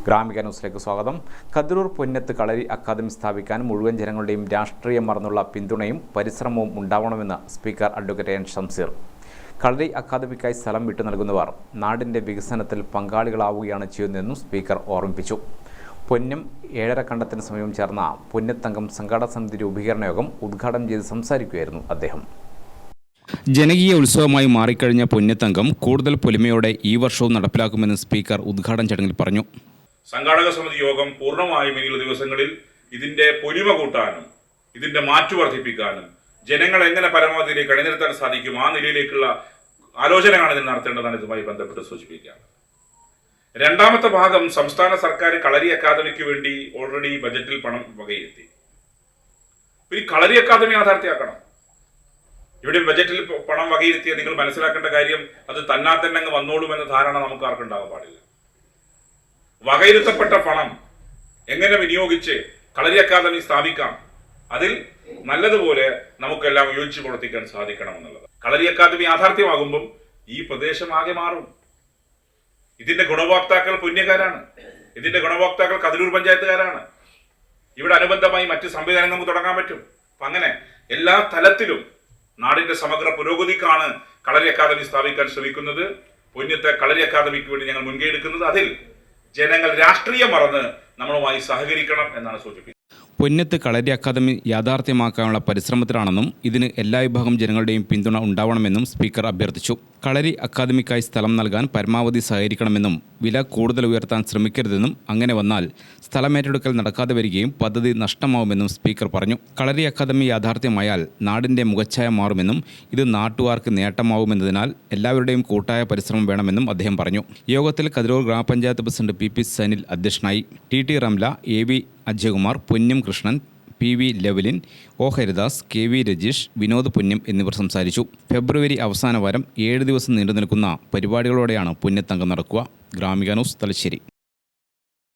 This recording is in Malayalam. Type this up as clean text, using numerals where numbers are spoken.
ഗ്രാമിക ന്യൂസിലേക്ക് സ്വാഗതം. കതിരൂർ പൊന്നത്ത് കളരി അക്കാദമി സ്ഥാപിക്കാൻ മുഴുവൻ ജനങ്ങളുടെയും രാഷ്ട്രീയം മറന്നുള്ള പിന്തുണയും പരിശ്രമവും ഉണ്ടാവണമെന്ന് സ്പീക്കർ അഡ്വക്കേറ്റ് എൻ ഷംസീർ. കളരി അക്കാദമിക്കായി സ്ഥലം വിട്ടു നൽകുന്നവർ നാടിൻ്റെ വികസനത്തിൽ പങ്കാളികളാവുകയാണ് ചെയ്യുന്നതെന്നും സ്പീക്കർ ഓർമ്മിപ്പിച്ചു. പൊന്നം ഏഴരക്കണ്ടത്തിന് സമീപം ചേർന്ന പൊന്നത്തങ്കം സംഘാടക സമിതി രൂപീകരണ യോഗം ഉദ്ഘാടനം ചെയ്ത് സംസാരിക്കുകയായിരുന്നു അദ്ദേഹം. ജനകീയ ഉത്സവമായി മാറിക്കഴിഞ്ഞ പൊന്നത്തങ്കം കൂടുതൽ പൊലിമയോടെ ഈ വർഷവും നടപ്പിലാക്കുമെന്ന് സ്പീക്കർ ഉദ്ഘാടന ചടങ്ങിൽ പറഞ്ഞു. സംഘാടക സമിതി യോഗം പൂർണ്ണമായും ഇനിയുള്ള ദിവസങ്ങളിൽ ഇതിന്റെ പൊലിമ കൂട്ടാനും ഇതിന്റെ മാറ്റു വർദ്ധിപ്പിക്കാനും ജനങ്ങൾ എങ്ങനെ പരമാവധിയിലേക്ക് അണിനിരത്താൻ സാധിക്കും ആ നിലയിലേക്കുള്ള ആലോചനയാണ് ഇതിൽ നടത്തേണ്ടതാണ് ഇതുമായി ബന്ധപ്പെട്ട് സൂചിപ്പിക്കുകയാണ്. രണ്ടാമത്തെ ഭാഗം, സംസ്ഥാന സർക്കാർ കളരി അക്കാദമിക്ക് വേണ്ടി ഓൾറെഡി ബജറ്റിൽ പണം വകയിരുത്തി. ഈ കളരി അക്കാദമി യാഥാർത്ഥ്യമാക്കണം. ഇവിടെ ബജറ്റിൽ പണം വകയിരുത്തിയ നിങ്ങൾ മനസ്സിലാക്കേണ്ട കാര്യം, അത് തന്നാ തന്നെ അങ്ങ് വന്നോളുമെന്ന ധാരണ നമുക്ക് ആർക്കുണ്ടാകാൻ പാടില്ല. വകയിരുത്തപ്പെട്ട പണം എങ്ങനെ വിനിയോഗിച്ച് കളരി അക്കാദമി സ്ഥാപിക്കാം, അതിൽ നല്ലതുപോലെ നമുക്കെല്ലാം യോജിച്ച് പ്രവർത്തിക്കാൻ സാധിക്കണം എന്നുള്ളത്. കളരി അക്കാദമി യാഥാർത്ഥ്യമാകുമ്പം ഈ പ്രദേശം ആകെ മാറും. ഇതിന്റെ ഗുണഭോക്താക്കൾ പുണ്യക്കാരാണ്. ഇതിന്റെ ഗുണഭോക്താക്കൾ കതിരൂർ പഞ്ചായത്തുകാരാണ്. ഇവിടെ അനുബന്ധമായി മറ്റ് സംവിധാനങ്ങൾ നമുക്ക് തുടങ്ങാൻ പറ്റും. അപ്പൊ അങ്ങനെ എല്ലാ തലത്തിലും നാടിന്റെ സമഗ്ര പുരോഗതിക്കാണ് കളരി അക്കാദമി സ്ഥാപിക്കാൻ ശ്രമിക്കുന്നത്. പൊന്നത്തെ കളരി അക്കാദമിക്ക് വേണ്ടി ഞങ്ങൾ മുൻകൈ എടുക്കുന്നത് അതിൽ ജനങ്ങൾ രാഷ്ട്രീയം മറന്ന് നമ്മളുമായി സഹകരിക്കണം എന്നാണ് സൂചിപ്പിക്കുന്നത്. പൊന്നത്ത് കളരി അക്കാദമി യാഥാർത്ഥ്യമാക്കാനുള്ള പരിശ്രമത്തിലാണെന്നും ഇതിന് എല്ലാ വിഭാഗം ജനങ്ങളുടെയും പിന്തുണ ഉണ്ടാവണമെന്നും സ്പീക്കർ അഭ്യർത്ഥിച്ചു. കളരി അക്കാദമിക്കായി സ്ഥലം നൽകാൻ പരമാവധി സഹകരിക്കണമെന്നും വില കൂടുതൽ ഉയർത്താൻ ശ്രമിക്കരുതെന്നും അങ്ങനെ വന്നാൽ സ്ഥലമേറ്റെടുക്കൽ നടക്കാതെ വരികയും പദ്ധതി നഷ്ടമാവുമെന്നും സ്പീക്കർ പറഞ്ഞു. കളരി അക്കാദമി യാഥാർത്ഥ്യമായാൽ നാടിൻ്റെ മുഖച്ഛായ മാറുമെന്നും ഇത് നാട്ടുകാർക്ക് നേട്ടമാവുമെന്നതിനാൽ എല്ലാവരുടെയും കൂട്ടായ പരിശ്രമം വേണമെന്നും അദ്ദേഹം പറഞ്ഞു. യോഗത്തിൽ കതിരൂർ ഗ്രാമപഞ്ചായത്ത് പ്രസിഡന്റ് പി സനിൽ അധ്യക്ഷനായി. T Ramla, AV Ajayakumar, Ponnam Krishnan, PV Lavalin, O Haridas, KV Rajeesh, Vinod Ponnam എന്നിവർ സംസാരിച്ചു. ഫെബ്രുവരി അവസാന വാരം 7 ദിവസം നീണ്ടു നിൽക്കുന്ന പരിപാടികളോടെയാണ് പൊന്നത്തങ്കം നടക്കുക. ഗ്രാമിക ന്യൂസ്, തലശ്ശേരി.